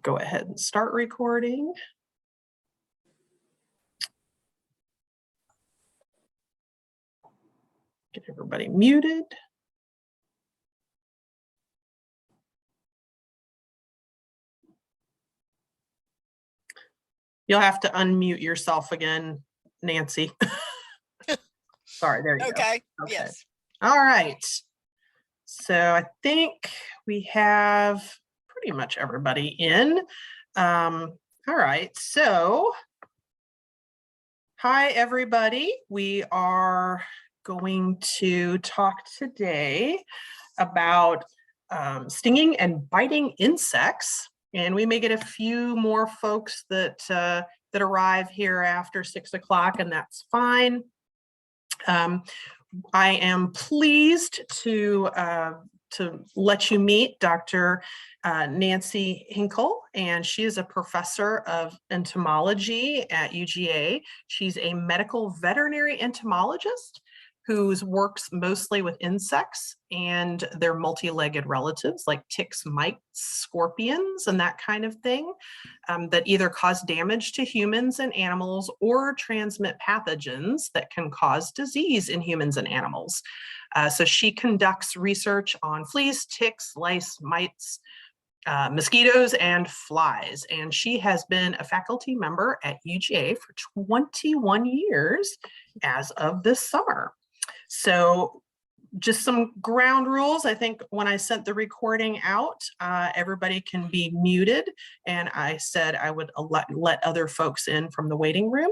go ahead and start recording. Get everybody muted. You'll have to unmute yourself again, Nancy. Sorry, there you go. Okay, yes. All right. So I think we have pretty much everybody in. All right, so hi, everybody. We are going to talk today about stinging and biting insects. And we may get a few more folks that arrive here after 6 o'clock, and that's fine. I am pleased to let you meet Dr. Nancy Hinkle, and she is a professor of entomology at UGA. She's a medical veterinary entomologist who works mostly with insects and their multi-legged relatives like ticks, mites, scorpions, and that kind of thing, that either cause damage to humans and animals or transmit pathogens that can cause disease in humans and animals. So she conducts research on fleas, ticks, lice, mites, mosquitoes, and flies. And she has been a faculty member at UGA for 21 years as of this summer. So just some ground rules. I think when I sent the recording out, everybody can be muted. And I said I would let other folks in from the waiting room.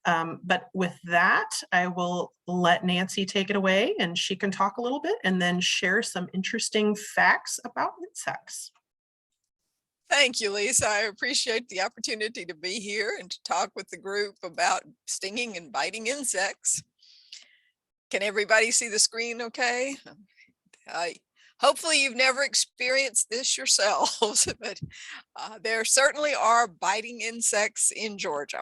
But with that, I will let Nancy take it away, and she can talk a little bit and then share some interesting facts about insects. Thank you, Lisa. I appreciate the opportunity to be here and to talk with the group about stinging and biting insects. Can everybody see the screen okay? Hopefully you've never experienced this yourselves, but there certainly are biting insects in Georgia.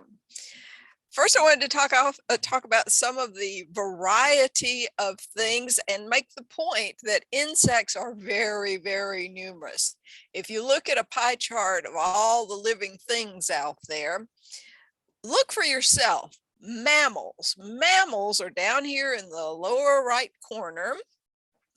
First, I wanted to talk about some of the variety of things and make the point that insects are very, very numerous. If you look at a pie chart of all the living things out there, look for yourself. Mammals. Mammals are down here in the lower right corner.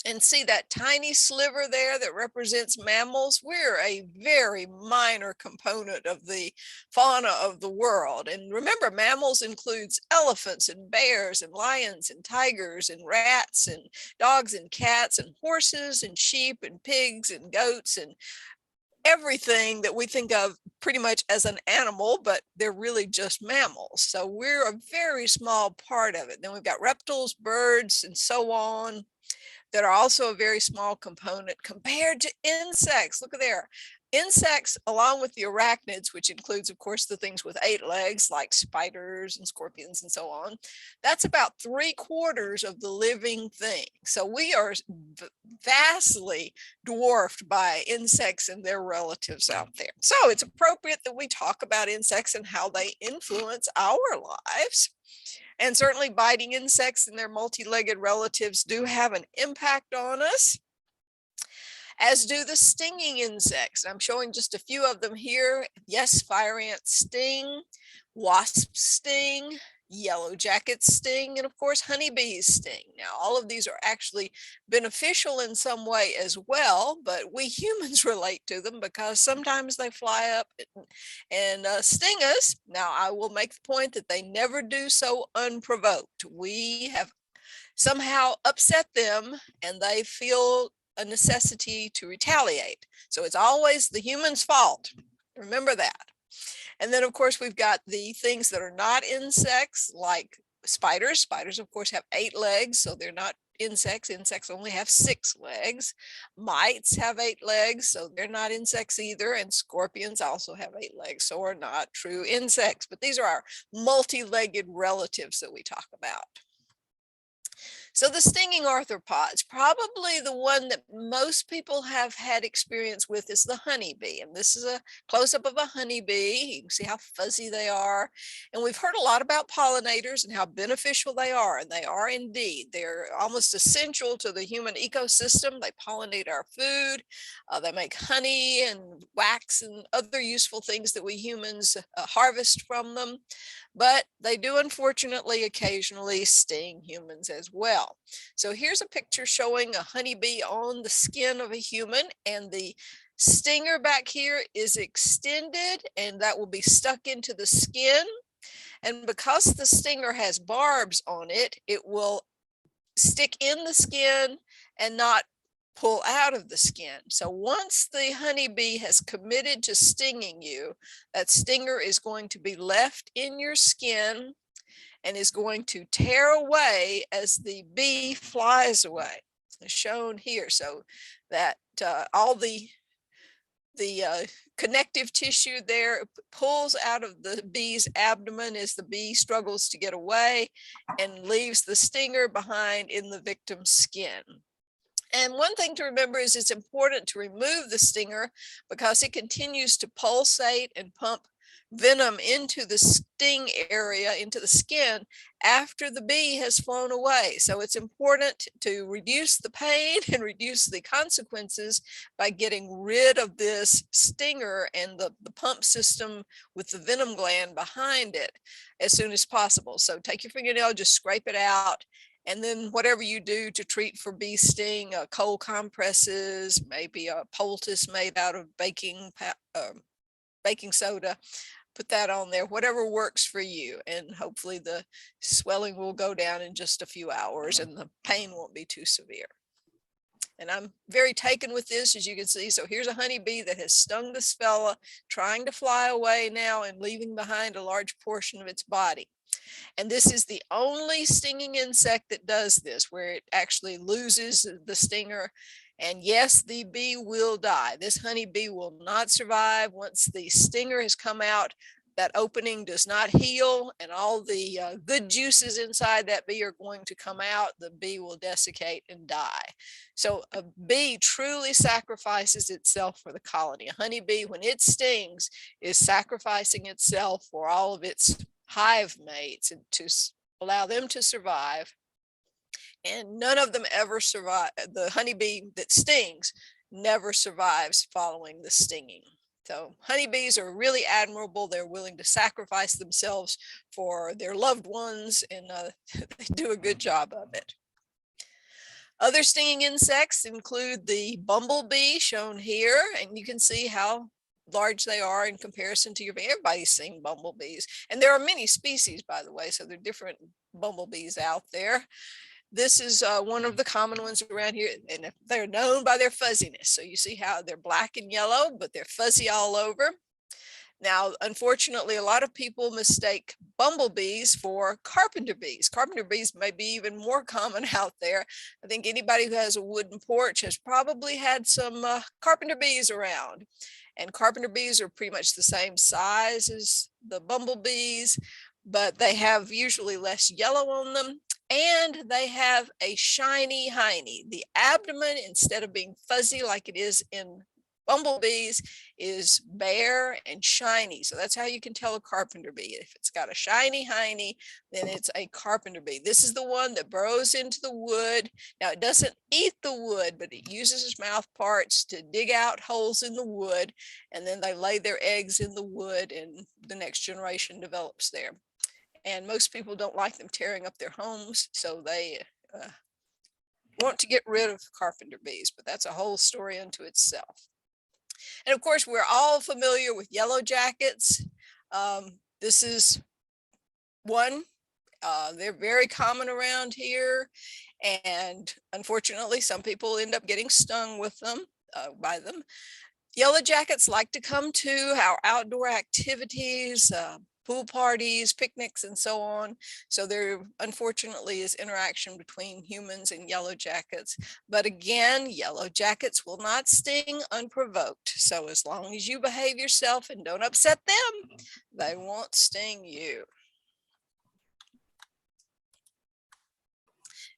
And see that tiny sliver there that represents mammals? We're a very minor component of the fauna of the world. And remember, mammals includes elephants and bears and lions and tigers and rats and dogs and cats and horses and sheep and pigs and goats and everything that we think of pretty much as an animal, but they're really just mammals. So we're a very small part of it. Then we've got reptiles, birds, and so on that are also a very small component compared to insects. Look at there. Insects, along with the arachnids, which includes, of course, the things with 8 legs like spiders and scorpions and so on, that's about 3/4 of the living thing. So we are vastly dwarfed by insects and their relatives out there. So it's appropriate that we talk about insects and how they influence our lives. And certainly biting insects and their multi-legged relatives do have an impact on us, as do the stinging insects. I'm showing just a few of them here. Yes, fire ants sting, wasps sting, yellow jackets sting, and of course honeybees sting. Now, all of these are actually beneficial in some way as well, but we humans relate to them because sometimes they fly up and sting us. Now, I will make the point that they never do so unprovoked. We have somehow upset them and they feel a necessity to retaliate. So it's always the human's fault. Remember that. And then, of course, we've got the things that are not insects, like spiders. Spiders, of course, have 8 legs, so they're not insects. Insects only have 6 legs. Mites have 8 legs, so they're not insects either. And scorpions also have 8 legs, so are not true insects. But these are our multi-legged relatives that we talk about. So the stinging arthropods, probably the one that most people have had experience with is the honeybee. And this is a close-up of a honeybee. You can see how fuzzy they are. And we've heard a lot about pollinators and how beneficial they are. And they are indeed. They're almost essential to the human ecosystem. They pollinate our food. They make honey and wax and other useful things that we humans harvest from them. But they do unfortunately occasionally sting humans as well. So here's a picture showing a honeybee on the skin of a human, and the stinger back here is extended and that will be stuck into the skin. And because the stinger has barbs on it, it will stick in the skin and not pull out of the skin. So once the honeybee has committed to stinging you, that stinger is going to be left in your skin and is going to tear away as the bee flies away, as shown here. So that all the connective tissue there pulls out of the bee's abdomen as the bee struggles to get away and leaves the stinger behind in the victim's skin. And one thing to remember is it's important to remove the stinger because it continues to pulsate and pump venom into the sting area, into the skin, after the bee has flown away. So it's important to reduce the pain and reduce the consequences by getting rid of this stinger and the pump system with the venom gland behind it as soon as possible. So take your fingernail, just scrape it out. And then whatever you do to treat for bee sting, cold compresses, maybe a poultice made out of baking soda, put that on there, whatever works for you. And hopefully the swelling will go down in just a few hours and the pain won't be too severe. And I'm very taken with this, as you can see. So here's a honeybee that has stung this fella, trying to fly away now and leaving behind a large portion of its body. And this is the only stinging insect that does this, where it actually loses the stinger. And yes, the bee will die. This honeybee will not survive. Once the stinger has come out, that opening does not heal, and all the good juices inside that bee are going to come out. The bee will desiccate and die. So a bee truly sacrifices itself for the colony. A honeybee, when it stings, is sacrificing itself for all of its hive mates and to allow them to survive. And none of them ever survive. The honeybee that stings never survives following the stinging. So honeybees are really admirable. They're willing to sacrifice themselves for their loved ones, and they do a good job of it. Other stinging insects include the bumblebee, shown here, and you can see how large they are in comparison to everybody's seen bumblebees. And there are many species, by the way, so there are different bumblebees out there. This is one of the common ones around here, and they're known by their fuzziness. So you see how they're black and yellow, but they're fuzzy all over. Now, unfortunately, a lot of people mistake bumblebees for carpenter bees. Carpenter bees may be even more common out there. I think anybody who has a wooden porch has probably had some carpenter bees around. And carpenter bees are pretty much the same size as the bumblebees, but they have usually less yellow on them, and they have a shiny hiney. The abdomen, instead of being fuzzy like it is in bumblebees, is bare and shiny. So that's how you can tell a carpenter bee. If it's got a shiny hiney, then it's a carpenter bee. This is the one that burrows into the wood. Now, it doesn't eat the wood, but it uses its mouth parts to dig out holes in the wood, and then they lay their eggs in the wood, and the next generation develops there. And most people don't like them tearing up their homes, so they want to get rid of carpenter bees, but that's a whole story unto itself. And of course, we're all familiar with yellow jackets. This is one. They're very common around here. And unfortunately, some people end up getting stung with them, by them. Yellow jackets like to come to our outdoor activities, pool parties, picnics, and so on. So there unfortunately is interaction between humans and yellow jackets. But again, yellow jackets will not sting unprovoked. So as long as you behave yourself and don't upset them, they won't sting you.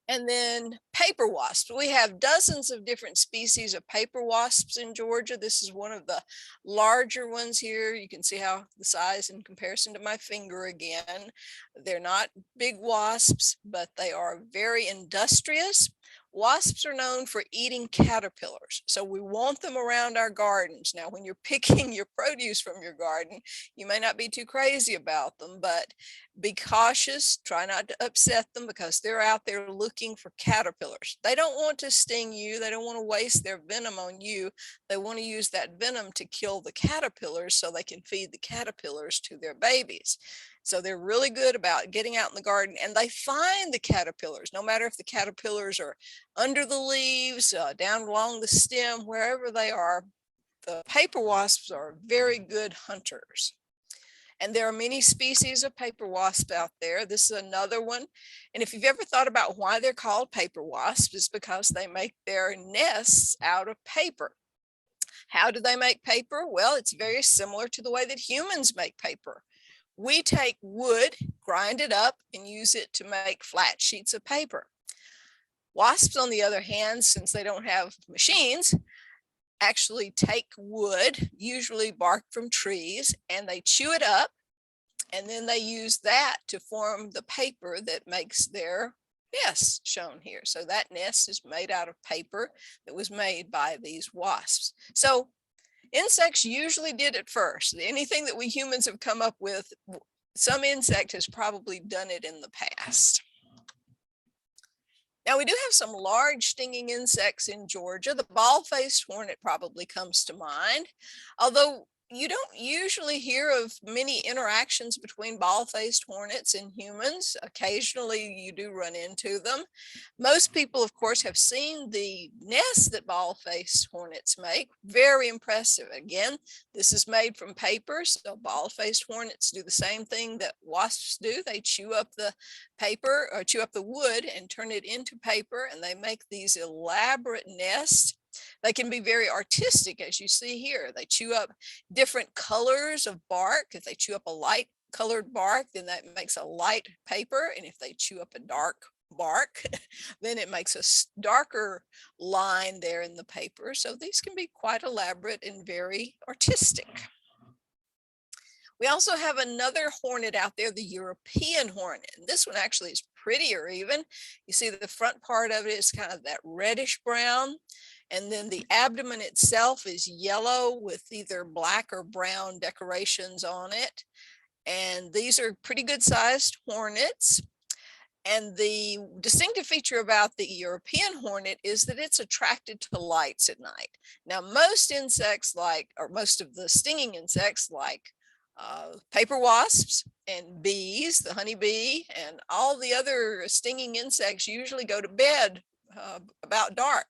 And then paper wasps. We have dozens of different species of paper wasps in Georgia. This is one of the larger ones here. You can see how the size in comparison to my finger again. They're not big wasps, but they are very industrious. Wasps are known for eating caterpillars, so we want them around our gardens. Now, when you're picking your produce from your garden, you may not be too crazy about them, but be cautious. Try not to upset them because they're out there looking for caterpillars. They don't want to sting you. They don't want to waste their venom on you. They want to use that venom to kill the caterpillars so they can feed the caterpillars to their babies. So they're really good about getting out in the garden, and they find the caterpillars, no matter if the caterpillars are under the leaves, down along the stem, wherever they are. The paper wasps are very good hunters. And there are many species of paper wasps out there. This is another one. And if you've ever thought about why they're called paper wasps, it's because they make their nests out of paper. How do they make paper? Well, it's very similar to the way that humans make paper. We take wood, grind it up, and use it to make flat sheets of paper. Wasps, on the other hand, since they don't have machines, actually take wood, usually bark from trees, and they chew it up, and then they use that to form the paper that makes their nest shown here. So that nest is made out of paper that was made by these wasps. So insects usually did it first. Anything that we humans have come up with, some insect has probably done it in the past. Now, we do have some large stinging insects in Georgia. The bald-faced hornet probably comes to mind, although you don't usually hear of many interactions between bald-faced hornets and humans. Occasionally, you do run into them. Most people, of course, have seen the nests that bald-faced hornets make. Very impressive. Again, this is made from paper, so bald-faced hornets do the same thing that wasps do. They chew up the paper or chew up the wood and turn it into paper, and they make these elaborate nests. They can be very artistic, as you see here. They chew up different colors of bark. If they chew up a light colored bark, then that makes a light paper. And if they chew up a dark bark, then it makes a darker line there in the paper. So these can be quite elaborate and very artistic. We also have another hornet out there, the European hornet. And this one actually is prettier even. You see the front part of it is kind of that reddish brown. And then the abdomen itself is yellow with either black or brown decorations on it. And these are pretty good sized hornets. And the distinctive feature about the European hornet is that it's attracted to lights at night. Now, most insects or most of the stinging insects like paper wasps and bees, the honeybee, and all the other stinging insects usually go to bed about dark.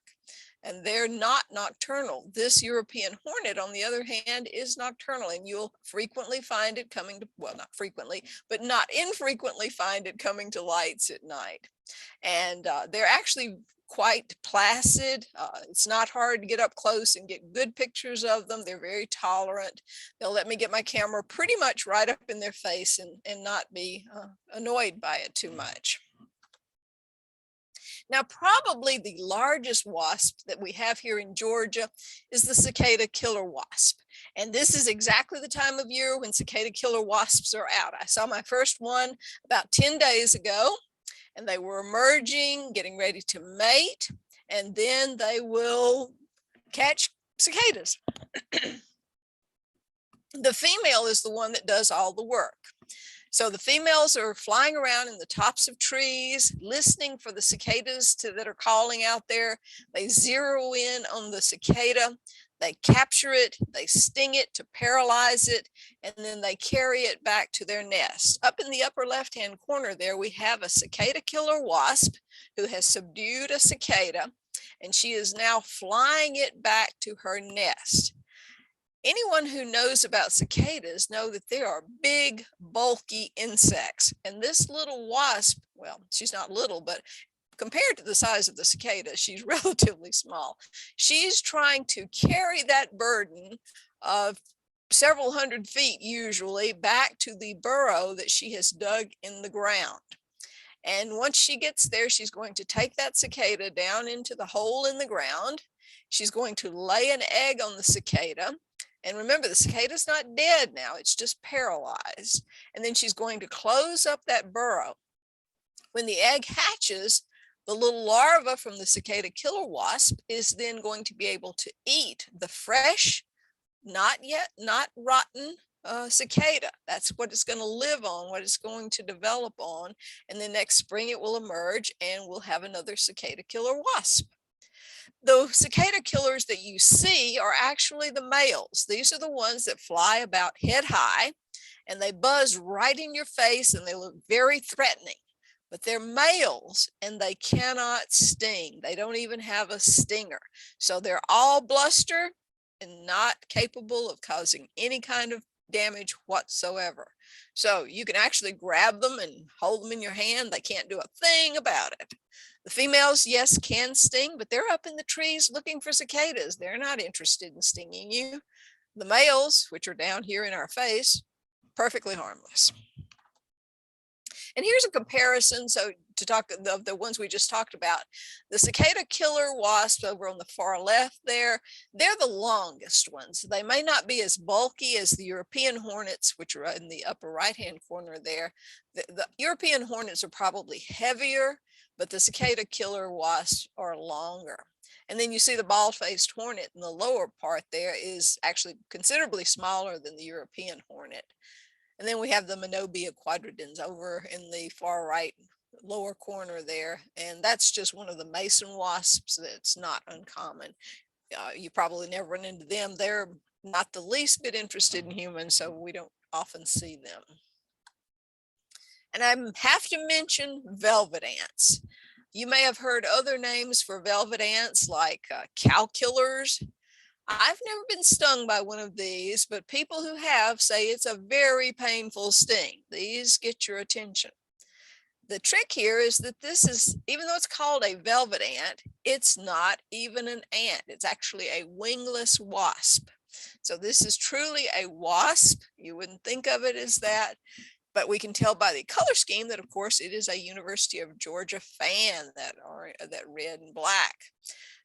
And they're not nocturnal. This European hornet, on the other hand, is nocturnal, and you'll frequently find it coming to, well, not frequently, but not infrequently find it coming to lights at night. And they're actually quite placid. It's not hard to get up close and get good pictures of them. They're very tolerant. They'll let me get my camera pretty much right up in their face and not be annoyed by it too much. Now, probably the largest wasp that we have here in Georgia is the cicada killer wasp. And this is exactly the time of year when cicada killer wasps are out. I saw my first one about 10 days ago, and they were emerging, getting ready to mate, and then they will catch cicadas. The female is the one that does all the work. So the females are flying around in the tops of trees, listening for the cicadas that are calling out there. They zero in on the cicada, they capture it, they sting it to paralyze it, and then they carry it back to their nest. Up in the upper left-hand corner there, we have a cicada killer wasp who has subdued a cicada, and she is now flying it back to her nest. Anyone who knows about cicadas know that they are big, bulky insects. And this little wasp, well, she's not little, but compared to the size of the cicada, she's relatively small. She's trying to carry that burden of several hundred feet usually back to the burrow that she has dug in the ground. And once she gets there, she's going to take that cicada down into the hole in the ground. She's going to lay an egg on the cicada. And remember, the cicada's not dead now, it's just paralyzed. And then she's going to close up that burrow. When the egg hatches, the little larva from the cicada killer wasp is then going to be able to eat the fresh, not rotten cicada. That's what it's going to live on, what it's going to develop on. And then next spring it will emerge and we'll have another cicada killer wasp. The cicada killers that you see are actually the males. These are the ones that fly about head high and they buzz right in your face and they look very threatening. But they're males and they cannot sting. They don't even have a stinger. So they're all bluster and not capable of causing any kind of damage whatsoever. So you can actually grab them and hold them in your hand. They can't do a thing about it. The females, yes, can sting, but they're up in the trees looking for cicadas. They're not interested in stinging you. The males, which are down here in our face, perfectly harmless. And here's a comparison. So to talk of the ones we just talked about, the cicada killer wasps over on the far left there, they're the longest ones. They may not be as bulky as the European hornets, which are in the upper right-hand corner there. The European hornets are probably heavier, but the cicada killer wasps are longer. And then you see the bald-faced hornet in the lower part there is actually considerably smaller than the European hornet. And then we have the Monobia quadridens over in the far right lower corner there. And that's just one of the mason wasps that's not uncommon. You probably never run into them. They're not the least bit interested in humans, so we don't often see them. And I have to mention velvet ants. You may have heard other names for velvet ants like cow killers. I've never been stung by one of these, but people who have say it's a very painful sting. These get your attention. The trick here is that this is, even though it's called a velvet ant, it's not even an ant. It's actually a wingless wasp. So this is truly a wasp. You wouldn't think of it as that, but we can tell by the color scheme that, of course, it is a University of Georgia fan, that red and black.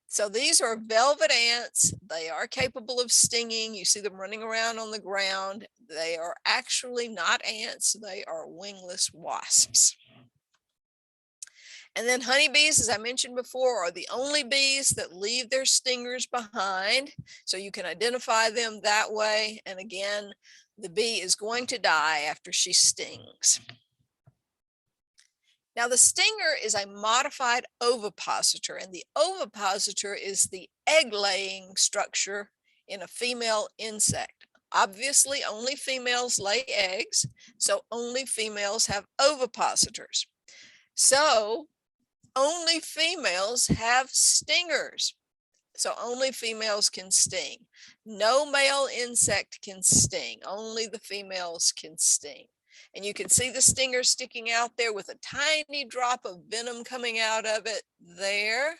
So these are velvet ants. They are capable of stinging. You see them running around on the ground. They are actually not ants. They are wingless wasps. And then honeybees, as I mentioned before, are the only bees that leave their stingers behind. So you can identify them that way. And again, the bee is going to die after she stings. Now, the stinger is a modified ovipositor, and the ovipositor is the egg-laying structure in a female insect. Obviously, only females lay eggs, so only females have ovipositors. So only females have stingers. So only females can sting. No male insect can sting. Only the females can sting. And you can see the stinger sticking out there with a tiny drop of venom coming out of it there.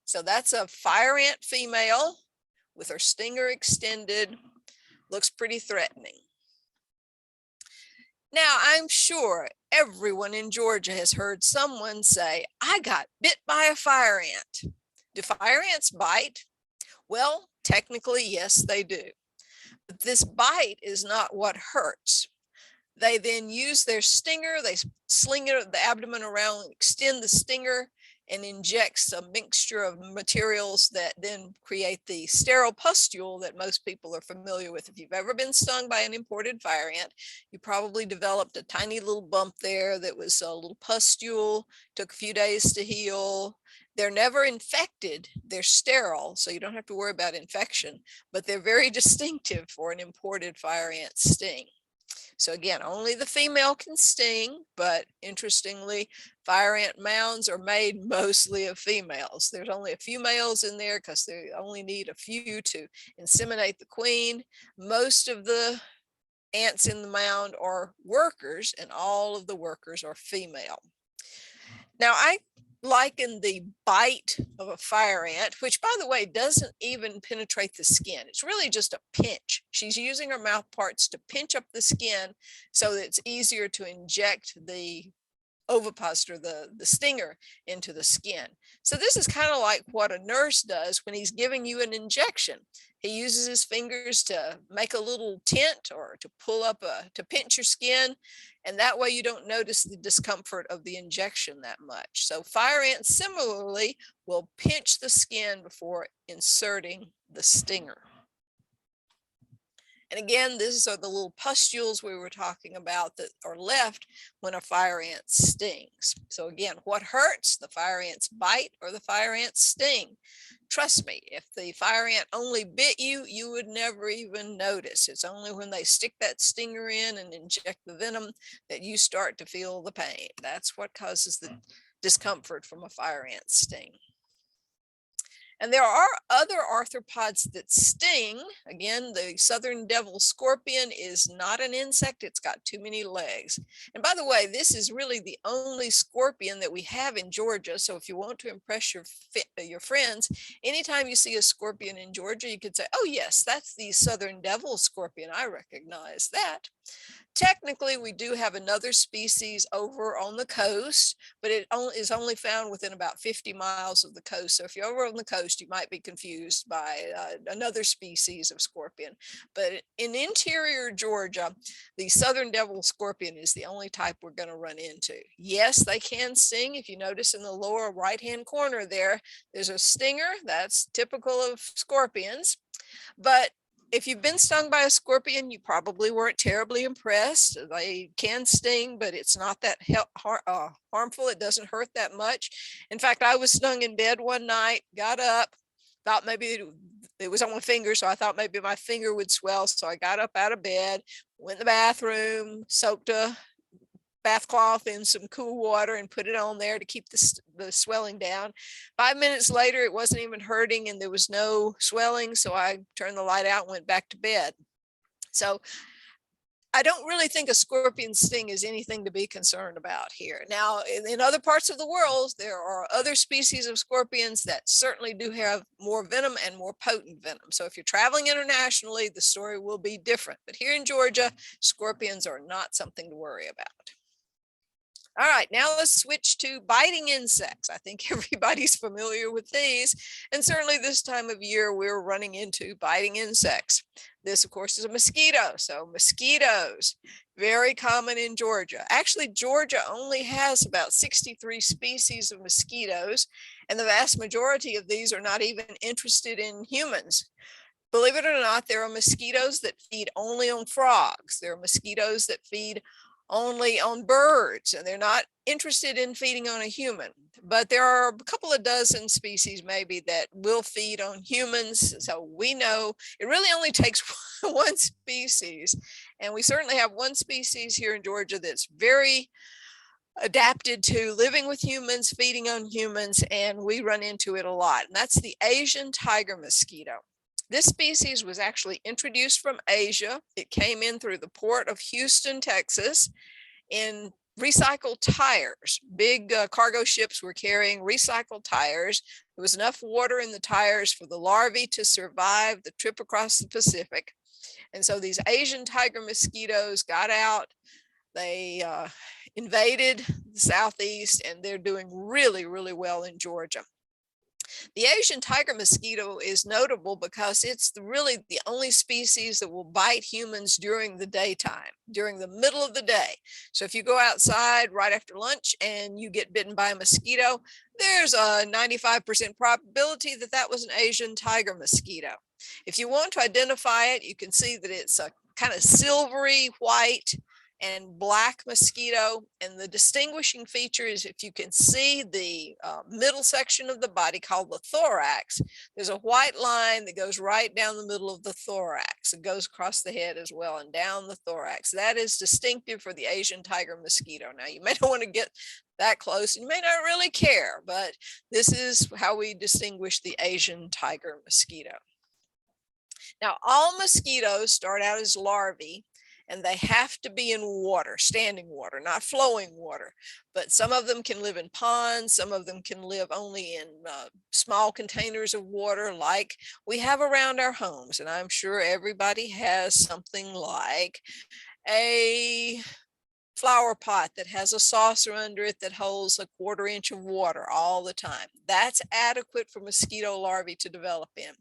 So that's a fire ant female with her stinger extended. Looks pretty threatening. Now, I'm sure everyone in Georgia has heard someone say, I got bit by a fire ant. Do fire ants bite? Well, technically, yes, they do. But this bite is not what hurts. They then use their stinger, they sling it the abdomen around, extend the stinger, and inject some mixture of materials that then create the sterile pustule that most people are familiar with. If you've ever been stung by an imported fire ant, you probably developed a tiny little bump there that was a little pustule, took a few days to heal. They're never infected, they're sterile, so you don't have to worry about infection, but they're very distinctive for an imported fire ant sting. So again, only the female can sting, but interestingly, fire ant mounds are made mostly of females. There's only a few males in there because they only need a few to inseminate the queen. Most of the ants in the mound are workers, and all of the workers are female. Now, I liken the bite of a fire ant, which by the way, doesn't even penetrate the skin. It's really just a pinch. She's using her mouth parts to pinch up the skin so that it's easier to inject the ovipositor, the stinger, into the skin. So this is kind of like what a nurse does when he's giving you an injection. He uses his fingers to make a little tent or to pull up to pinch your skin. And that way you don't notice the discomfort of the injection that much. So fire ants similarly will pinch the skin before inserting the stinger. And again, these are the little pustules we were talking about that are left when a fire ant stings. So again, what hurts? The fire ants bite or the fire ants sting. Trust me, if the fire ant only bit you, you would never even notice. It's only when they stick that stinger in and inject the venom that you start to feel the pain. That's what causes the discomfort from a fire ant sting. And there are other arthropods that sting. Again, the southern devil scorpion is not an insect. It's got too many legs. And by the way, this is really the only scorpion that we have in Georgia. So if you want to impress your friends, anytime you see a scorpion in Georgia, you could say, oh yes, that's the southern devil scorpion. I recognize that. Technically, we do have another species over on the coast, but it is only found within about 50 miles of the coast. So if you're over on the coast, you might be confused by another species of scorpion. But in interior Georgia, the southern devil scorpion is the only type we're going to run into. Yes, they can sting. If you notice in the lower right-hand corner there, there's a stinger. That's typical of scorpions. But if you've been stung by a scorpion, you probably weren't terribly impressed. They can sting, but it's not that harmful. It doesn't hurt that much. In fact, I was stung in bed one night, got up, thought maybe it was on my finger, so I thought maybe my finger would swell. So I got up out of bed, went in the bathroom, soaked a bath cloth in some cool water and put it on there to keep the swelling down. 5 minutes later, it wasn't even hurting and there was no swelling. So I turned the light out and went back to bed. So I don't really think a scorpion sting is anything to be concerned about here. Now, in other parts of the world, there are other species of scorpions that certainly do have more venom and more potent venom. So if you're traveling internationally, the story will be different. But here in Georgia, scorpions are not something to worry about. All right, now let's switch to biting insects. I think everybody's familiar with these. And certainly this time of year, we're running into biting insects. This, of course, is a mosquito. So mosquitoes, very common in Georgia. Actually, Georgia only has about 63 species of mosquitoes, and the vast majority of these are not even interested in humans. Believe it or not, there are mosquitoes that feed only on frogs. There are mosquitoes that feed only on birds, and they're not interested in feeding on a human. But there are a couple of dozen species maybe that will feed on humans. So we know it really only takes one species. And we certainly have one species here in Georgia that's very adapted to living with humans, feeding on humans, and we run into it a lot. And that's the Asian tiger mosquito. This species was actually introduced from Asia. It came in through the port of Houston, Texas, in recycled tires. Big cargo ships were carrying recycled tires. There was enough water in the tires for the larvae to survive the trip across the Pacific. And so these Asian tiger mosquitoes got out. They invaded the Southeast, and they're doing really, really well in Georgia. The Asian tiger mosquito is notable because it's really the only species that will bite humans during the daytime, during the middle of the day. So if you go outside right after lunch and you get bitten by a mosquito, there's a 95% probability that that was an Asian tiger mosquito. If you want to identify it, you can see that it's a kind of silvery white and black mosquito. And the distinguishing feature is if you can see the middle section of the body called the thorax, there's a white line that goes right down the middle of the thorax. It goes across the head as well and down the thorax. That is distinctive for the Asian tiger mosquito. Now, you may not want to get that close, and you may not really care, but this is how we distinguish the Asian tiger mosquito. Now, all mosquitoes start out as larvae, and they have to be in water, standing water, not flowing water. But some of them can live in ponds. Some of them can live only in small containers of water like we have around our homes. And I'm sure everybody has something like a flower pot that has a saucer under it that holds 1/4 inch of water all the time. That's adequate for mosquito larvae to develop in.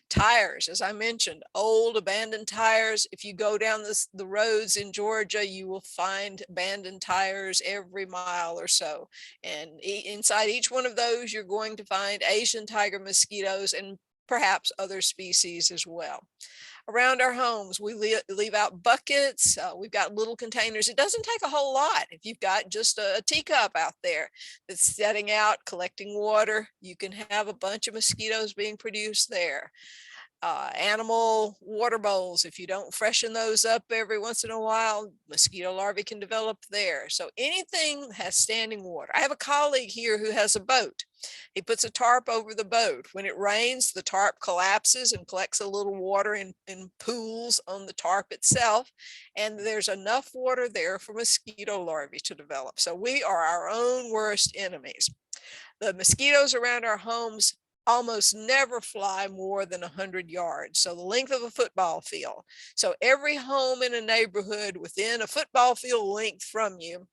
Tires, as I mentioned, old abandoned tires. If you go down the roads in Georgia, you will find abandoned tires every mile or so. And inside each one of those, you're going to find Asian tiger mosquitoes and perhaps other species as well. Around our homes, we leave out buckets. We've got little containers. It doesn't take a whole lot. If you've got just a teacup out there that's setting out, collecting water, you can have a bunch of mosquitoes being produced there. Animal water bowls, if you don't freshen those up every once in a while, mosquito larvae can develop there. So anything has standing water. I have a colleague here who has a boat. He puts a tarp over the boat. When it rains, the tarp collapses and collects a little water in pools on the tarp itself. And there's enough water there for mosquito larvae to develop. So we are our own worst enemies. The mosquitoes around our homes almost never fly more than 100 yards, so the length of a football field. So every home in a neighborhood within a football field length from you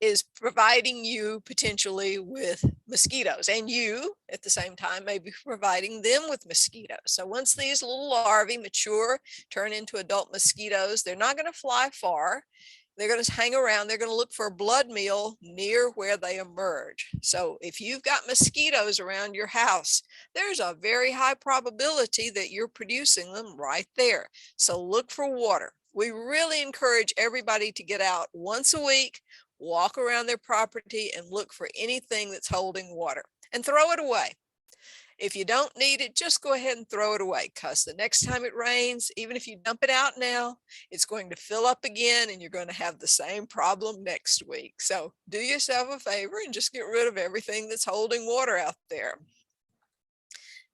is providing you potentially with mosquitoes, and you at the same time may be providing them with mosquitoes. So once these little larvae mature, turn into adult mosquitoes, they're not going to fly far. They're going to hang around. They're going to look for a blood meal near where they emerge. So if you've got mosquitoes around your house, there's a very high probability that you're producing them right there. So look for water. We really encourage everybody to get out once a week, walk around their property and look for anything that's holding water and throw it away. If you don't need it, just go ahead and throw it away, because the next time it rains, even if you dump it out now, it's going to fill up again and you're going to have the same problem next week. So do yourself a favor and just get rid of everything that's holding water out there.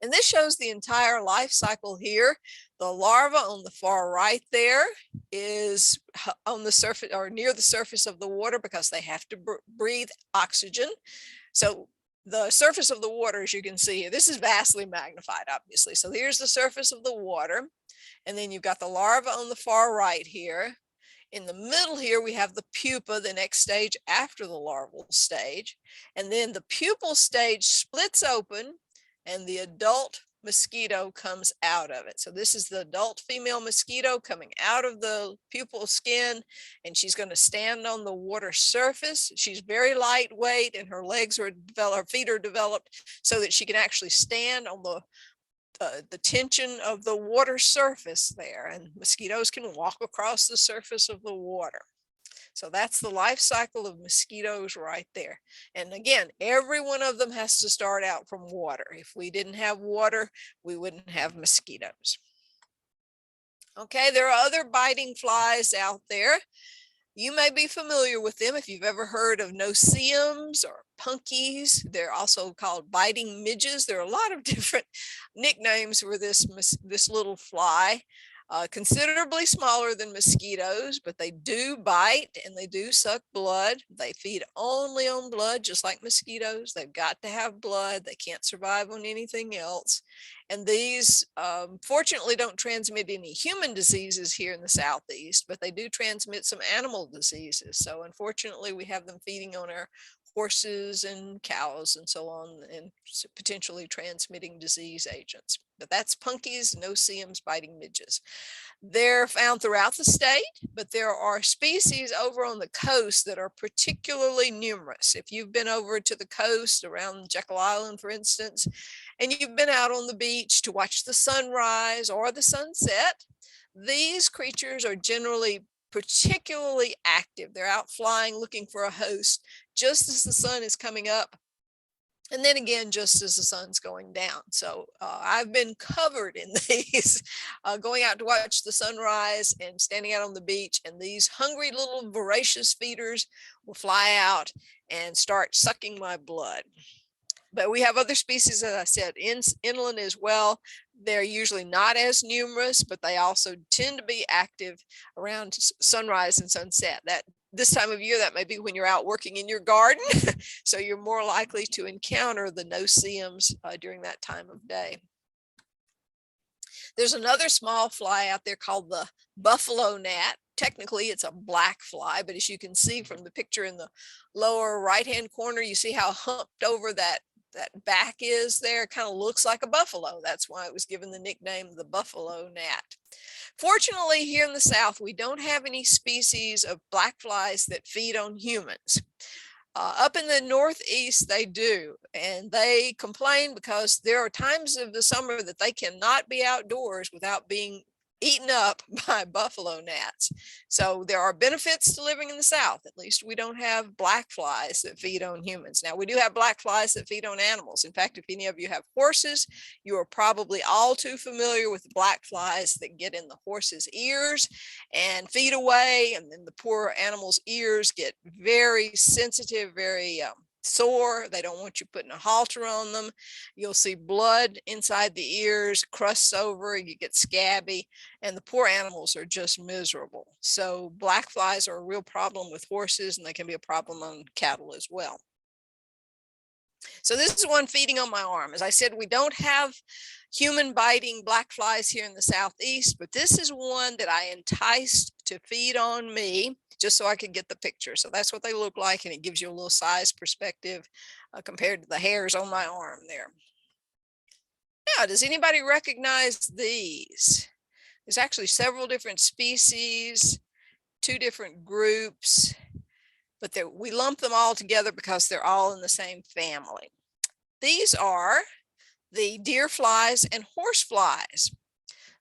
And this shows the entire life cycle here. The larva on the far right there is on the surface or near the surface of the water because they have to breathe oxygen. So the surface of the water, as you can see here, this is vastly magnified, obviously. So here's the surface of the water. And then you've got the larva on the far right here. In the middle here, we have the pupa, the next stage after the larval stage. And then the pupal stage splits open and the adult mosquito comes out of it. So this is the adult female mosquito coming out of the pupal skin, and she's going to stand on the water surface. She's very lightweight and her legs are developed, her feet are developed so that she can actually stand on the tension of the water surface there, and mosquitoes can walk across the surface of the water. So that's the life cycle of mosquitoes right there. And again, every one of them has to start out from water. If we didn't have water, we wouldn't have mosquitoes. Okay, there are other biting flies out there. You may be familiar with them if you've ever heard of no-see-ums or punkies. They're also called biting midges. There are a lot of different nicknames for this little fly. Considerably smaller than mosquitoes, but they do bite and they do suck blood. They feed only on blood, just like mosquitoes. They've got to have blood. They can't survive on anything else. And these fortunately don't transmit any human diseases here in the Southeast, but they do transmit some animal diseases. So unfortunately, we have them feeding on our horses and cows and so on, and potentially transmitting disease agents. But that's punkies, no-see-ums, biting midges. They're found throughout the state, but there are species over on the coast that are particularly numerous. If you've been over to the coast around Jekyll Island, for instance, and you've been out on the beach to watch the sunrise or the sunset, these creatures are generally particularly active. They're out flying looking for a host just as the sun is coming up, and then again just as the sun's going down. So I've been covered in these, going out to watch the sunrise and standing out on the beach, and these hungry little voracious feeders will fly out and start sucking my blood. But we have other species, as I said, inland as well. They're usually not as numerous, but they also tend to be active around sunrise and sunset. This time of year, that may be when you're out working in your garden. So you're more likely to encounter the no-see-ums during that time of day. There's another small fly out there called the buffalo gnat. Technically, it's a black fly, but as you can see from the picture in the lower right-hand corner, you see how humped over that back is there. It kind of looks like a buffalo. That's why it was given the nickname the buffalo gnat. Fortunately, here in the South, we don't have any species of black flies that feed on humans. Up in the Northeast, they do, and they complain because there are times of the summer that they cannot be outdoors without being eaten up by buffalo gnats. So there are benefits to living in the South. At least we don't have black flies that feed on humans. Now, we do have black flies that feed on animals. In fact, if any of you have horses, you are probably all too familiar with the black flies that get in the horse's ears and feed away, and then the poor animal's ears get very sensitive, very sore. They don't want you putting a halter on them. You'll see blood inside the ears, crusts over, you get scabby, and the poor animals are just miserable. So black flies are a real problem with horses, and they can be a problem on cattle as well. So this is one feeding on my arm. As I said, we don't have human biting black flies here in the Southeast, but this is one that I enticed to feed on me just so I could get the picture. So that's what they look like, and it gives you a little size perspective compared to the hairs on my arm there. Now, does anybody recognize these? There's actually several different species, 2 different groups, but we lump them all together because they're all in the same family. These are the deer flies and horse flies.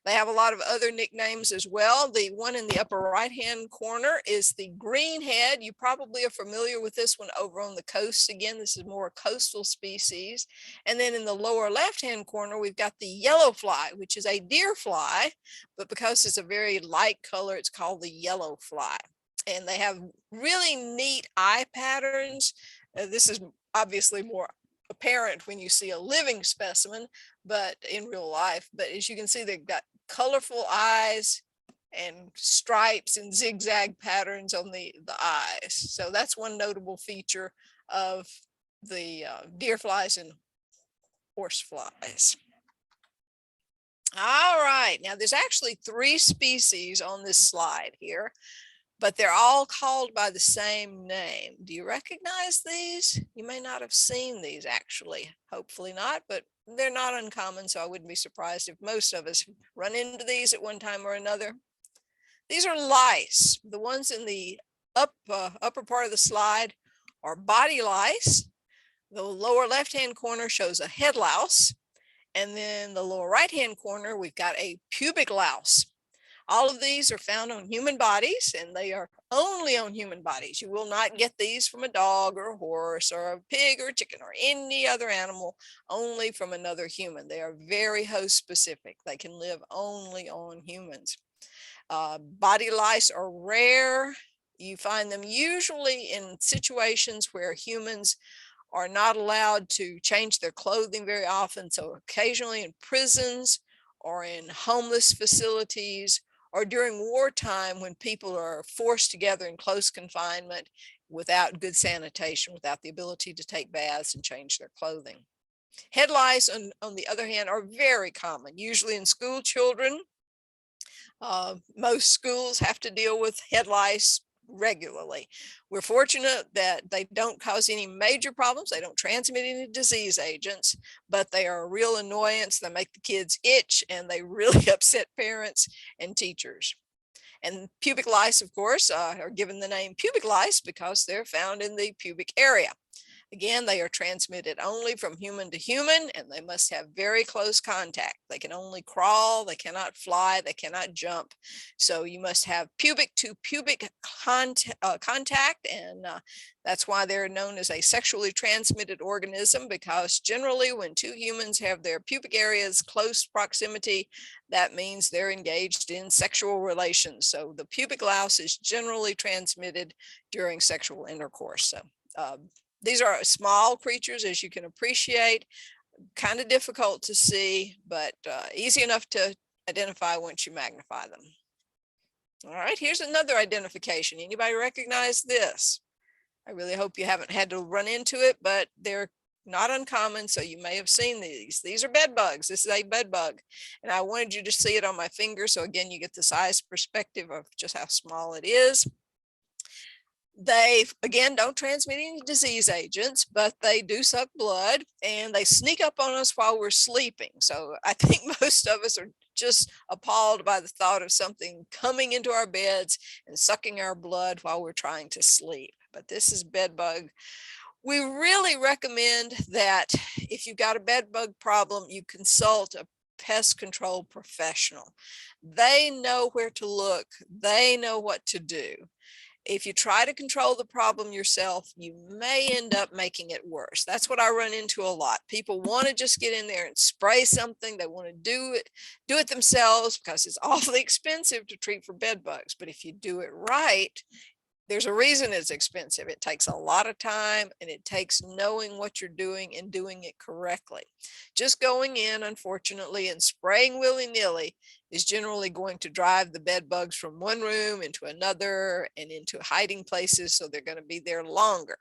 They have a lot of other nicknames as well. The one in the upper right-hand corner is the greenhead. You probably are familiar with this one over on the coast. Again, this is more a coastal species. And then in the lower left-hand corner, we've got the yellow fly, which is a deer fly, but because it's a very light color, it's called the yellow fly. And they have really neat eye patterns. This is obviously more apparent when you see a living specimen, but in real life. But as you can see, they've got colorful eyes and stripes and zigzag patterns on the eyes. So that's one notable feature of the deer flies and horse flies. All right, now there's actually 3 species on this slide here, but they're all called by the same name. Do you recognize these? You may not have seen these actually, hopefully not, but they're not uncommon, so I wouldn't be surprised if most of us run into these at one time or another. These are lice. The ones in the upper part of the slide are body lice. The lower left-hand corner shows a head louse, and then the lower right-hand corner, we've got a pubic louse. All of these are found on human bodies, and they are only on human bodies. You will not get these from a dog or a horse or a pig or a chicken or any other animal, only from another human. They are very host specific. They can live only on humans. Body lice are rare. You find them usually in situations where humans are not allowed to change their clothing very often. So occasionally in prisons or in homeless facilities, or during wartime when people are forced together in close confinement without good sanitation, without the ability to take baths and change their clothing. Head lice, on the other hand, are very common, usually in school children. Most schools have to deal with head lice regularly. We're fortunate that they don't cause any major problems. They don't transmit any disease agents, but they are a real annoyance. They make the kids itch, and they really upset parents and teachers. And pubic lice, of course, are given the name pubic lice because they're found in the pubic area. Again, they are transmitted only from human to human, and they must have very close contact. They can only crawl, they cannot fly, they cannot jump. So you must have pubic to pubic contact, and that's why they're known as a sexually transmitted organism, because generally when 2 humans have their pubic areas close proximity, that means they're engaged in sexual relations. So the pubic louse is generally transmitted during sexual intercourse. So these are small creatures, as you can appreciate, kind of difficult to see, but easy enough to identify once you magnify them. All right, here's another identification. Anybody recognize this? I really hope you haven't had to run into it, but they're not uncommon. So you may have seen these. These are bed bugs. This is a bed bug. And I wanted you to see it on my finger. So again, you get the size perspective of just how small it is. They, again, don't transmit any disease agents, but they do suck blood and they sneak up on us while we're sleeping. So I think most of us are just appalled by the thought of something coming into our beds and sucking our blood while we're trying to sleep. But this is bed bug. We really recommend that if you've got a bed bug problem, you consult a pest control professional. They know where to look. They know what to do. If you try to control the problem yourself, you may end up making it worse. That's what I run into a lot. People want to just get in there and spray something. They want to do it themselves because it's awfully expensive to treat for bed bugs. But if you do it right, there's a reason it's expensive. It takes a lot of time and it takes knowing what you're doing and doing it correctly. Just going in, unfortunately, and spraying willy-nilly is generally going to drive the bed bugs from one room into another and into hiding places, so they're going to be there longer.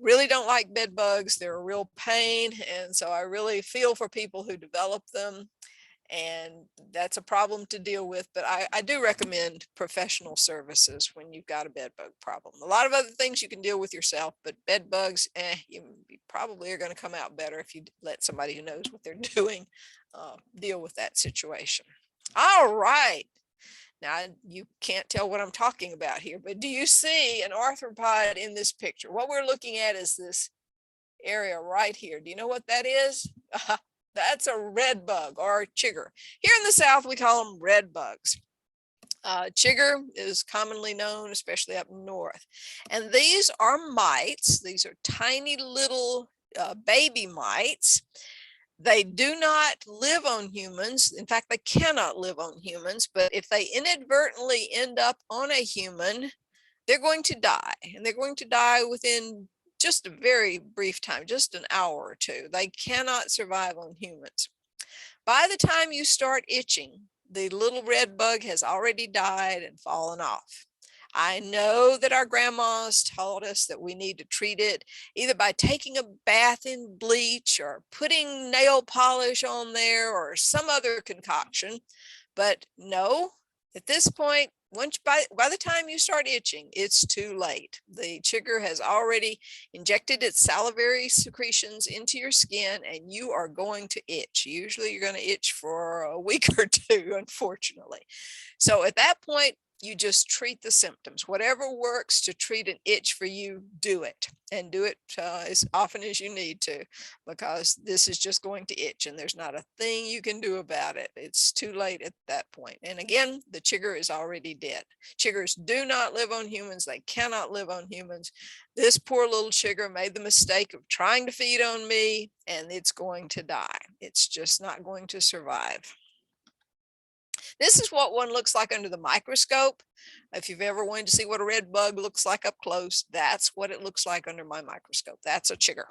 Really don't like bed bugs. They're a real pain, and so I really feel for people who develop them. And that's a problem to deal with, but I do recommend professional services when you've got a bed bug problem. A lot of other things you can deal with yourself, but bed bugs, you probably are going to come out better if you let somebody who knows what they're doing deal with that situation. All right. Now, you can't tell what I'm talking about here, but do you see an arthropod in this picture? What we're looking at is this area right here. Do you know what that is? That's a red bug or chigger. Here in the South, we call them red bugs. Chigger is commonly known, especially up north. And these are mites. These are tiny little baby mites. They do not live on humans. In fact, they cannot live on humans. But if they inadvertently end up on a human, they're going to die. And they're going to die within just a very brief time, just an hour or two. They cannot survive on humans. By the time you start itching, the little red bug has already died and fallen off. I know that our grandmas taught us that we need to treat it either by taking a bath in bleach or putting nail polish on there or some other concoction. But no, at this point, by the time you start itching, it's too late. The chigger has already injected its salivary secretions into your skin and you are going to itch. Usually you're going to itch for a week or two, unfortunately. So at that point, you just treat the symptoms. Whatever works to treat an itch for you, do it. And do it as often as you need to, because this is just going to itch and there's not a thing you can do about it. It's too late at that point. And again, the chigger is already dead. Chiggers do not live on humans. They cannot live on humans. This poor little chigger made the mistake of trying to feed on me and it's going to die. It's just not going to survive. This is what one looks like under the microscope. If you've ever wanted to see what a red bug looks like up close, that's what it looks like under my microscope. That's a chigger.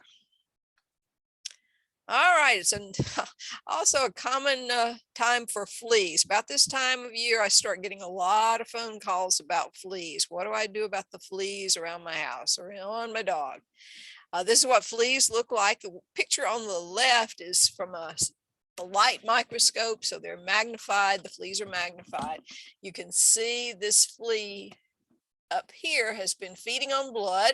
All right, it's also a common time for fleas. About this time of year, I start getting a lot of phone calls about fleas. What do I do about the fleas around my house or on my dog? This is what fleas look like. The picture on the left is from a light microscope, so they're magnified. The fleas are magnified. You can see this flea up here has been feeding on blood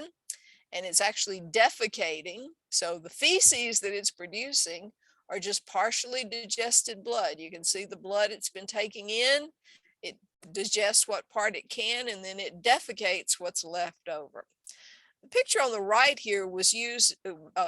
and it's actually defecating. So the feces that it's producing are just partially digested blood. You can see the blood it's been taking in. It digests what part it can and then it defecates what's left over. The picture on the right here was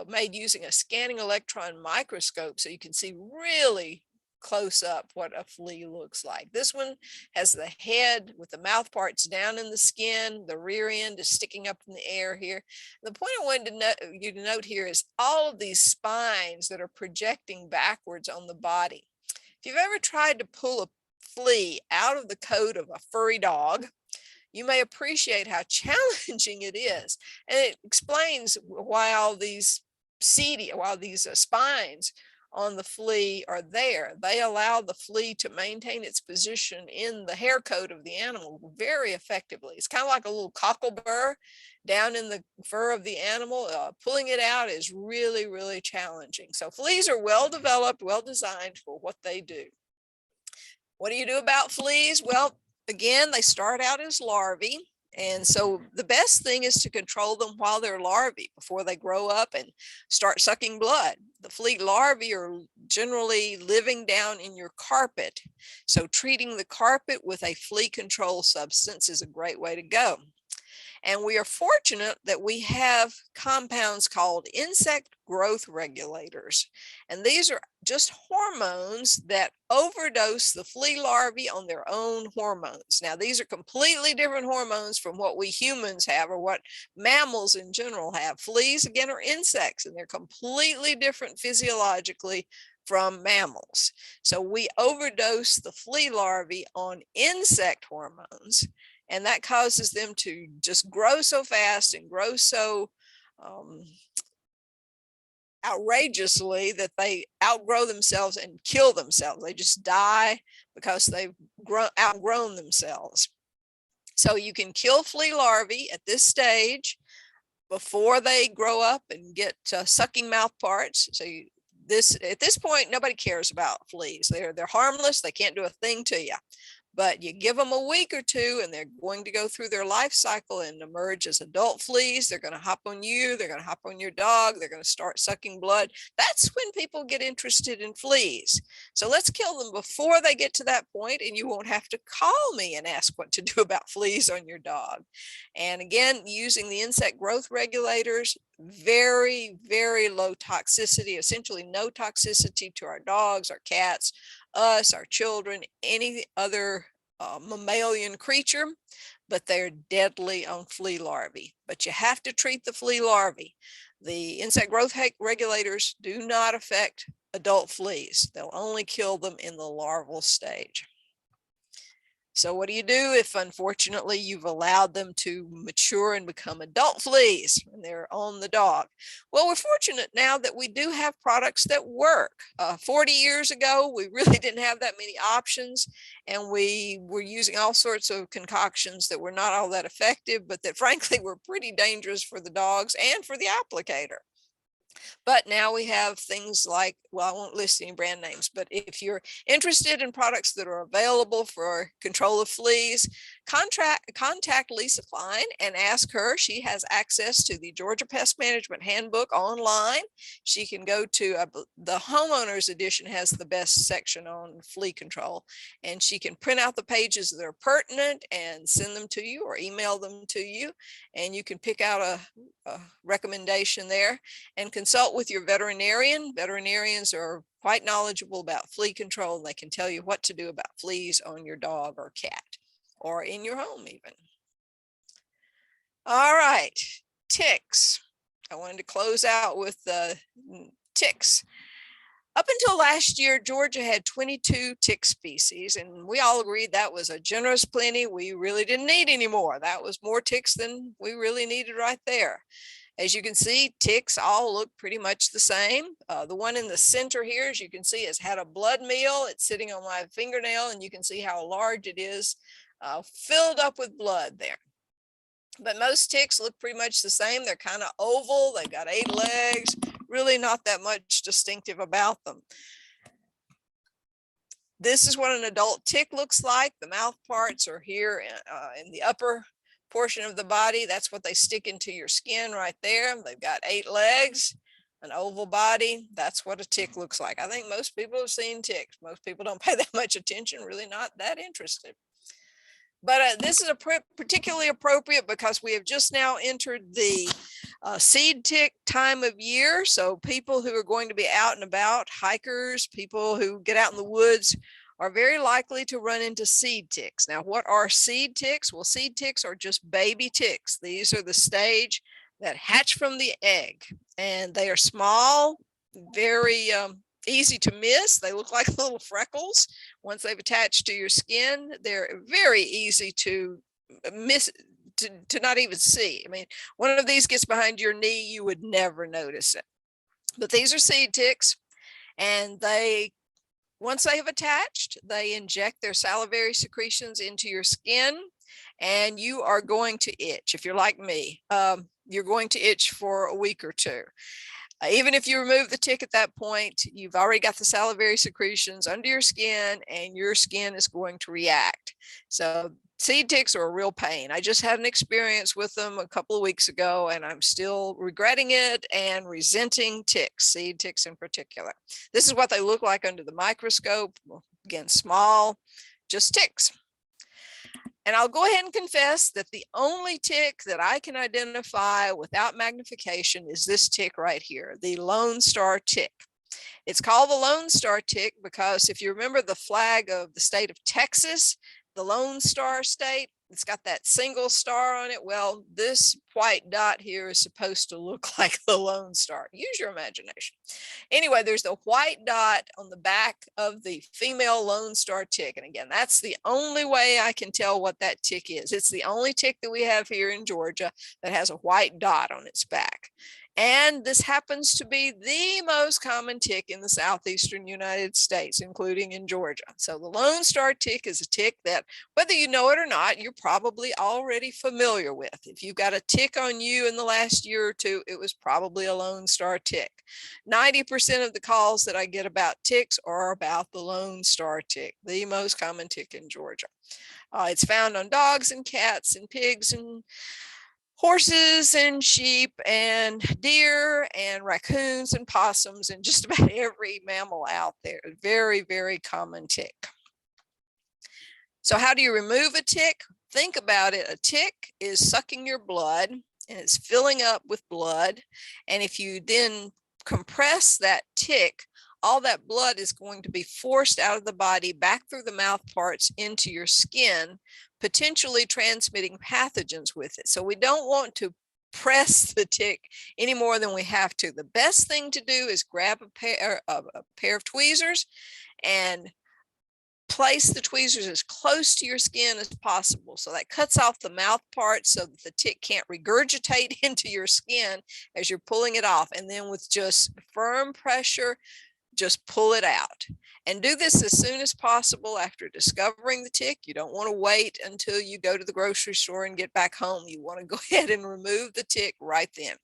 made using a scanning electron microscope, so you can see really close up what a flea looks like. This one has the head with the mouth parts down in the skin. The rear end is sticking up in the air here. The point I wanted you to note here is all of these spines that are projecting backwards on the body. If you've ever tried to pull a flea out of the coat of a furry dog, you may appreciate how challenging it is. And it explains why all these spines on the flea are there. They allow the flea to maintain its position in the hair coat of the animal very effectively. It's kind of like a little cockle burr down in the fur of the animal. Pulling it out is really, really challenging. So fleas are well developed, well designed for what they do. What do you do about fleas? Well, again, they start out as larvae. And so the best thing is to control them while they're larvae before they grow up and start sucking blood. The flea larvae are generally living down in your carpet. So treating the carpet with a flea control substance is a great way to go. And we are fortunate that we have compounds called insect growth regulators. And these are just hormones that overdose the flea larvae on their own hormones. Now, these are completely different hormones from what we humans have or what mammals in general have. Fleas, again, are insects, and they're completely different physiologically from mammals. So we overdose the flea larvae on insect hormones, and that causes them to just grow so fast and grow so outrageously that they outgrow themselves and kill themselves. They just die because they've outgrown themselves. So you can kill flea larvae at this stage before they grow up and get sucking mouth parts. So at this point, nobody cares about fleas. They're harmless. They can't do a thing to you. But you give them a week or two and they're going to go through their life cycle and emerge as adult fleas. They're going to hop on you. They're going to hop on your dog. They're going to start sucking blood. That's when people get interested in fleas. So let's kill them before they get to that point, and you won't have to call me and ask what to do about fleas on your dog. And again, using the insect growth regulators, very, very low toxicity, essentially no toxicity to our dogs, our cats, us, our children, any other mammalian creature, but they're deadly on flea larvae. But you have to treat the flea larvae. The insect growth regulators do not affect adult fleas. They'll only kill them in the larval stage. So what do you do if, unfortunately, you've allowed them to mature and become adult fleas and they're on the dog? Well, we're fortunate now that we do have products that work. 40 years ago, we really didn't have that many options, and we were using all sorts of concoctions that were not all that effective, but that frankly were pretty dangerous for the dogs and for the applicator. But now we have things like, well, I won't list any brand names, but if you're interested in products that are available for control of fleas, contact Lisa Klein and ask her. She has access to the Georgia Pest Management Handbook online. She can go to the homeowners edition has the best section on flea control, and she can print out the pages that are pertinent and send them to you or email them to you, and you can pick out a recommendation there and consult with your veterinarian. Veterinarians are quite knowledgeable about flea control. They can tell you what to do about fleas on your dog or cat or in your home even. All right, ticks. I wanted to close out with ticks. Up until last year, Georgia had 22 tick species, and we all agreed that was a generous plenty. We really didn't need any more. That was more ticks than we really needed right there. As you can see, ticks all look pretty much the same. The one in the center here, as you can see, has had a blood meal. It's sitting on my fingernail, and you can see how large it is, filled up with blood there. But most ticks look pretty much the same. They're kind of oval. They've got 8 legs, really not that much distinctive about them. This is what an adult tick looks like. The mouth parts are here in the upper portion of the body. That's what they stick into your skin right there. They've got 8 legs, an oval body. That's what a tick looks like. I think most people have seen ticks. Most people don't pay that much attention, really not that interested. But this is particularly appropriate because we have just now entered the seed tick time of year. So people who are going to be out and about, hikers, people who get out in the woods, are very likely to run into seed ticks. Now, what are seed ticks? Well, seed ticks are just baby ticks. These are the stage that hatch from the egg, and they are small, very easy to miss. They look like little freckles. Once they've attached to your skin, they're very easy to miss, to not even see. I mean, one of these gets behind your knee, you would never notice it. But these are seed ticks. And once they have attached, they inject their salivary secretions into your skin, and you are going to itch. If you're like me, you're going to itch for a week or two. Even if you remove the tick at that point, you've already got the salivary secretions under your skin, and your skin is going to react. So seed ticks are a real pain. I just had an experience with them a couple of weeks ago, and I'm still regretting it and resenting ticks, seed ticks in particular. This is what they look like under the microscope. Again, small, just ticks. And I'll go ahead and confess that the only tick that I can identify without magnification is this tick right here, the Lone Star tick. It's called the Lone Star tick because if you remember the flag of the state of Texas, the Lone Star state, it's got that single star on it. Well, this white dot here is supposed to look like the Lone Star. Use your imagination. Anyway, there's the white dot on the back of the female Lone Star tick. And again, that's the only way I can tell what that tick is. It's the only tick that we have here in Georgia that has a white dot on its back. And this happens to be the most common tick in the southeastern United States, including in Georgia. So the Lone Star tick is a tick that, whether you know it or not, you're probably already familiar with. If you've got a tick on you in the last year or two, it was probably a Lone Star tick. 90% of the calls that I get about ticks are about the Lone Star tick, the most common tick in Georgia. It's found on dogs and cats and pigs and horses and sheep and deer and raccoons and possums and just about every mammal out there. Very, very common tick. So how do you remove a tick? Think about it. A tick is sucking your blood and it's filling up with blood. And if you then compress that tick, all that blood is going to be forced out of the body back through the mouth parts into your skin, potentially transmitting pathogens with it. So we don't want to press the tick any more than we have to. The best thing to do is grab a pair of tweezers and place the tweezers as close to your skin as possible. So that cuts off the mouth part so that the tick can't regurgitate into your skin as you're pulling it off. And then with just firm pressure, just pull it out. And do this as soon as possible after discovering the tick. You don't want to wait until you go to the grocery store and get back home. You want to go ahead and remove the tick right then.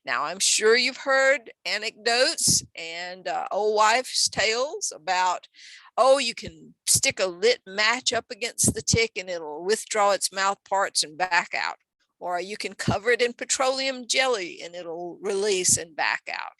Now, I'm sure you've heard anecdotes and old wives' tales about, oh, you can stick a lit match up against the tick and it'll withdraw its mouth parts and back out. Or you can cover it in petroleum jelly and it'll release and back out.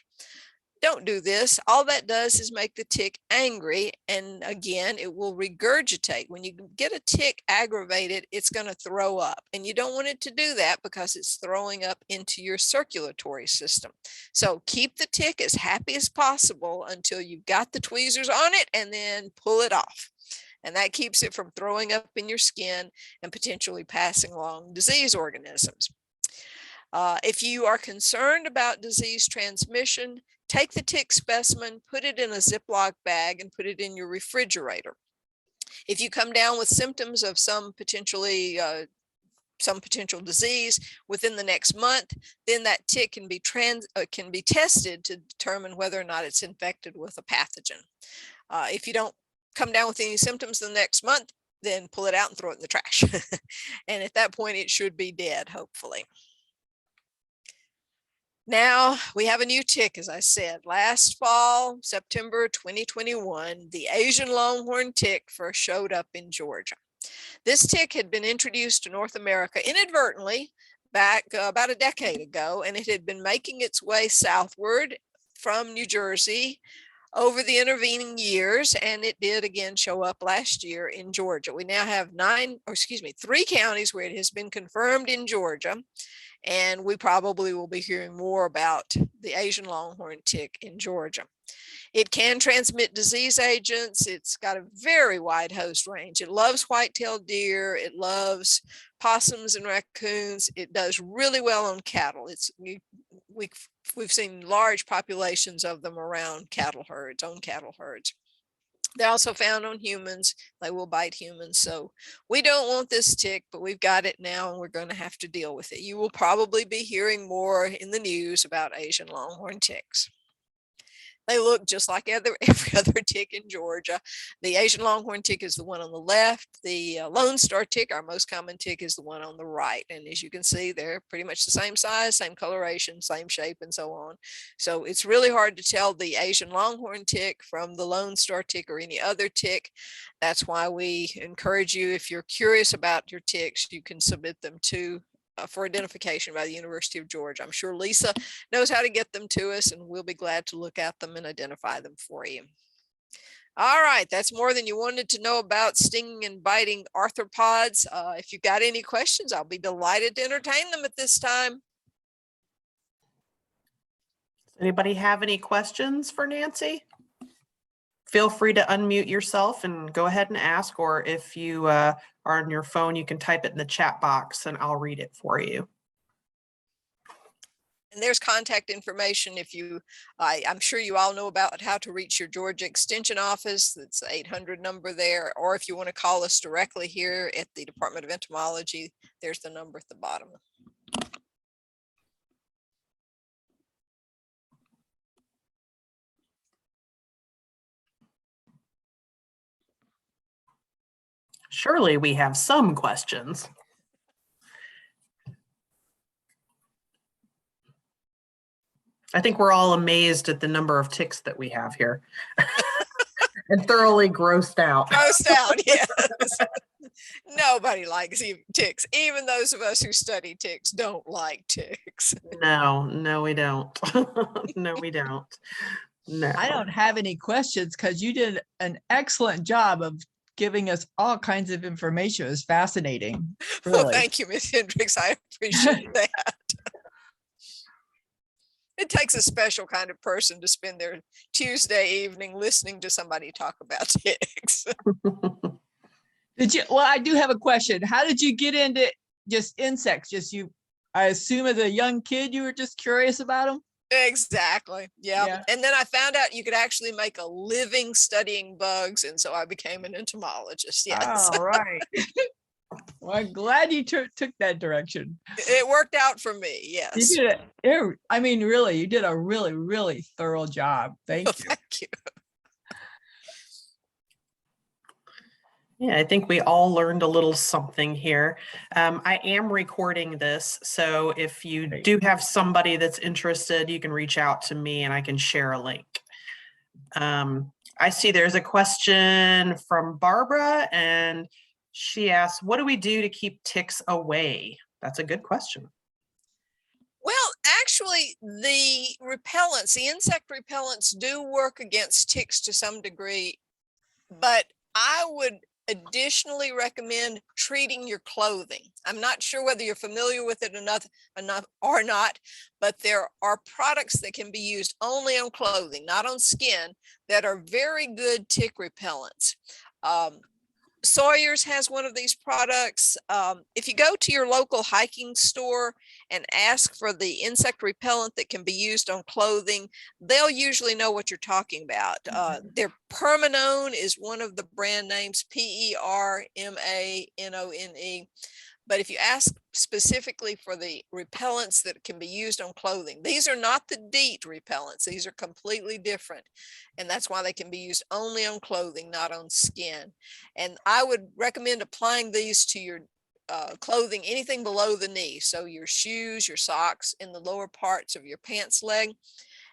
Don't do this. All that does is make the tick angry. And again, it will regurgitate. When you get a tick aggravated, it's going to throw up. And you don't want it to do that because it's throwing up into your circulatory system. So keep the tick as happy as possible until you've got the tweezers on it and then pull it off. And that keeps it from throwing up in your skin and potentially passing along disease organisms. If you are concerned about disease transmission, take the tick specimen, put it in a Ziploc bag and put it in your refrigerator. If you come down with symptoms of some potential disease within the next month, then that tick can be tested to determine whether or not it's infected with a pathogen. If you don't come down with any symptoms the next month, then pull it out and throw it in the trash. And at that point, it should be dead, hopefully. Now we have a new tick, as I said. Last fall, September 2021, the Asian longhorn tick first showed up in Georgia. This tick had been introduced to North America inadvertently back about a decade ago, and it had been making its way southward from New Jersey over the intervening years, and it did again show up last year in Georgia. We now have 3 counties where it has been confirmed in Georgia. And we probably will be hearing more about the Asian longhorn tick in Georgia. It can transmit disease agents. It's got a very wide host range. It loves white-tailed deer. It loves possums and raccoons. It does really well on cattle. We've seen large populations of them around cattle herds, on cattle herds. They're also found on humans. They will bite humans. So we don't want this tick, but we've got it now and we're going to have to deal with it. You will probably be hearing more in the news about Asian longhorn ticks. They look just like every other tick in Georgia. The Asian longhorn tick is the one on the left. The Lone Star tick, our most common tick, is the one on the right. And as you can see, they're pretty much the same size, same coloration, same shape, and so on. So it's really hard to tell the Asian longhorn tick from the Lone Star tick or any other tick. That's why we encourage you, if you're curious about your ticks, you can submit them to for identification by the University of Georgia. I'm sure Lisa knows how to get them to us, and we'll be glad to look at them and identify them for you. All right, that's more than you wanted to know about stinging and biting arthropods. If you've got any questions, I'll be delighted to entertain them at this time. Anybody have any questions for Nancy? Feel free to unmute yourself and go ahead and ask, or if you are on your phone, you can type it in the chat box and I'll read it for you. And there's contact information if you, I'm sure you all know about how to reach your Georgia Extension office. That's the 800 number there. Or if you want to call us directly here at the Department of Entomology, there's the number at the bottom. Surely we have some questions. I think we're all amazed at the number of ticks that we have here and thoroughly grossed out. Grossed out, yes. Nobody likes ticks. Even those of us who study ticks don't like ticks. No, we don't. No, we don't. No. I don't have any questions because you did an excellent job of giving us all kinds of information. It was fascinating. Really. Well, thank you, Ms. Hendricks. I appreciate that. It takes a special kind of person to spend their Tuesday evening listening to somebody talk about ticks. Well, I do have a question. How did you get into just insects? I assume as a young kid, you were just curious about them? Exactly. Yeah. Yeah. And then I found out you could actually make a living studying bugs. And so I became an entomologist. Yes. Oh, right. Well, I'm glad you took that direction. It worked out for me. Yes. You did it. I mean, really, you did a really, really thorough job. Thank you. Thank you. Yeah, I think we all learned a little something here. I am recording this, so if you do have somebody that's interested, you can reach out to me and I can share a link. I see there's a question from Barbara, and she asks, what do we do to keep ticks away? That's a good question. Well, actually, the repellents, the insect repellents do work against ticks to some degree, but I would additionally recommend treating your clothing. I'm not sure whether you're familiar with it enough or not, but there are products that can be used only on clothing, not on skin, that are very good tick repellents. Sawyer's has one of these products. If you go to your local hiking store and ask for the insect repellent that can be used on clothing, they'll usually know what you're talking about. Their Permanone is one of the brand names, Permanone. But if you ask specifically for the repellents that can be used on clothing, these are not the DEET repellents. These are completely different. And that's why they can be used only on clothing, not on skin. And I would recommend applying these to your clothing, anything below the knee. So your shoes, your socks, in the lower parts of your pants leg.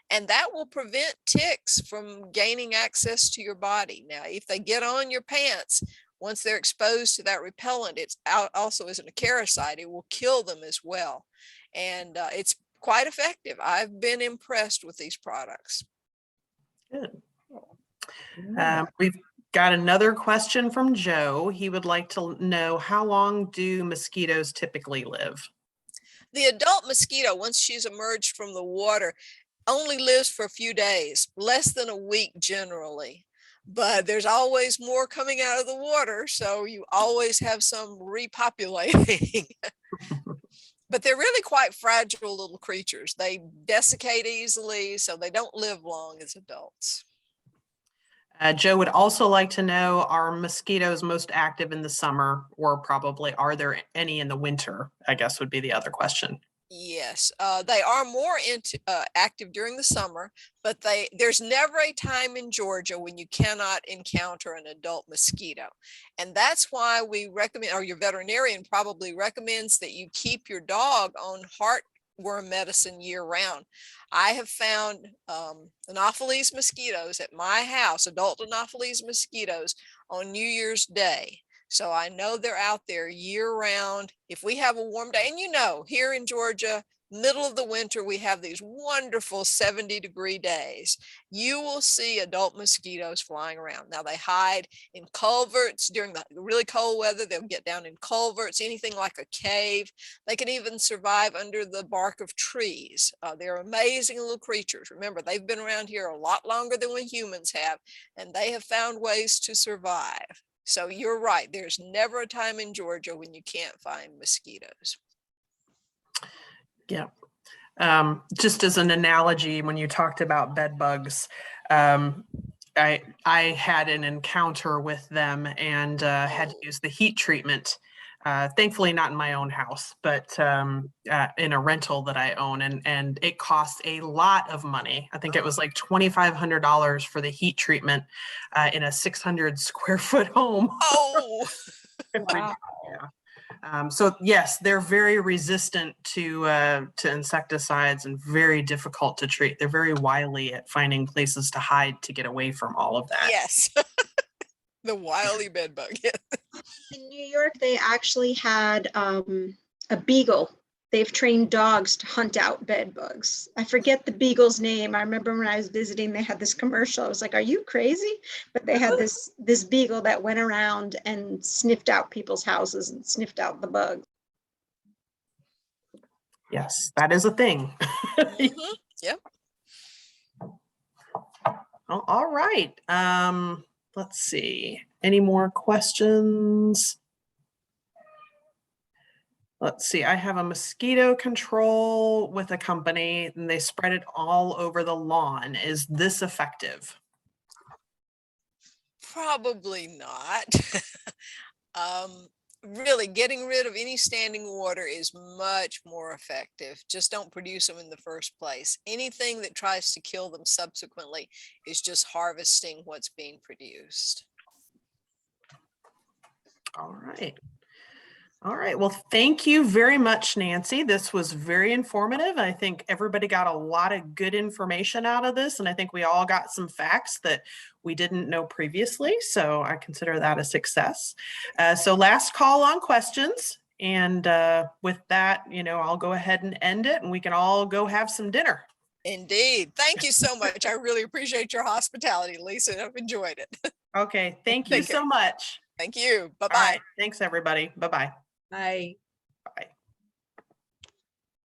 And that will prevent ticks from gaining access to your body. Now, if they get on your pants, once they're exposed to that repellent, it's also as an acaricide, it will kill them as well. And it's quite effective. I've been impressed with these products. Good. We've got another question from Joe. He would like to know, how long do mosquitoes typically live? The adult mosquito, once she's emerged from the water, only lives for a few days, less than a week generally. But there's always more coming out of the water, so you always have some repopulating. But they're really quite fragile little creatures. They desiccate easily, so they don't live long as adults. Joe would also like to know, are mosquitoes most active in the summer, or probably are there any in the winter, I guess would be the other question. Yes, they are more active during the summer, but there's never a time in Georgia when you cannot encounter an adult mosquito. And that's why we recommend, or your veterinarian probably recommends, that you keep your dog on heartworm medicine year round. I have found Anopheles mosquitoes at my house, adult Anopheles mosquitoes, on New Year's Day. So I know they're out there year round. If we have a warm day, and here in Georgia, middle of the winter, we have these wonderful 70-degree days. You will see adult mosquitoes flying around. Now they hide in culverts during the really cold weather. They'll get down in culverts, anything like a cave. They can even survive under the bark of trees. They're amazing little creatures. Remember, they've been around here a lot longer than we humans have, and they have found ways to survive. So you're right. There's never a time in Georgia when you can't find mosquitoes. Yeah. Just as an analogy, when you talked about bed bugs, I had an encounter with them and had to use the heat treatment. Thankfully not in my own house, but in a rental that I own, and it costs a lot of money. I think it was like $2,500 for the heat treatment in a 600 square foot home. Oh, Wow. Yeah. So yes, they're very resistant to insecticides and very difficult to treat. They're very wily at finding places to hide to get away from all of that. yes. The wily bedbug. Yeah. In New York, they actually had a beagle. They've trained dogs to hunt out bed bugs. I forget the beagle's name. I remember when I was visiting, they had this commercial. I was like, are you crazy? But they had this beagle that went around and sniffed out people's houses and sniffed out the bugs. Yes, that is a thing. Mhm. Yep. Oh, all right. Let's see. Any more questions? Let's see. I have a mosquito control with a company and they spread it all over the lawn. Is this effective? Probably not. Really, getting rid of any standing water is much more effective. Just don't produce them in the first place. Anything that tries to kill them subsequently is just harvesting what's being produced. All right. All right. Well, thank you very much, Nancy. This was very informative. I think everybody got a lot of good information out of this, and I think we all got some facts that we didn't know previously. So I consider that a success. So last call on questions. And with that, I'll go ahead and end it, and we can all go have some dinner. Indeed. Thank you so much. I really appreciate your hospitality, Lisa. I've enjoyed it. Okay. Thank you Take care. so much. Thank you. All Bye-bye. right. Thanks, everybody. Bye-bye. Bye. Bye.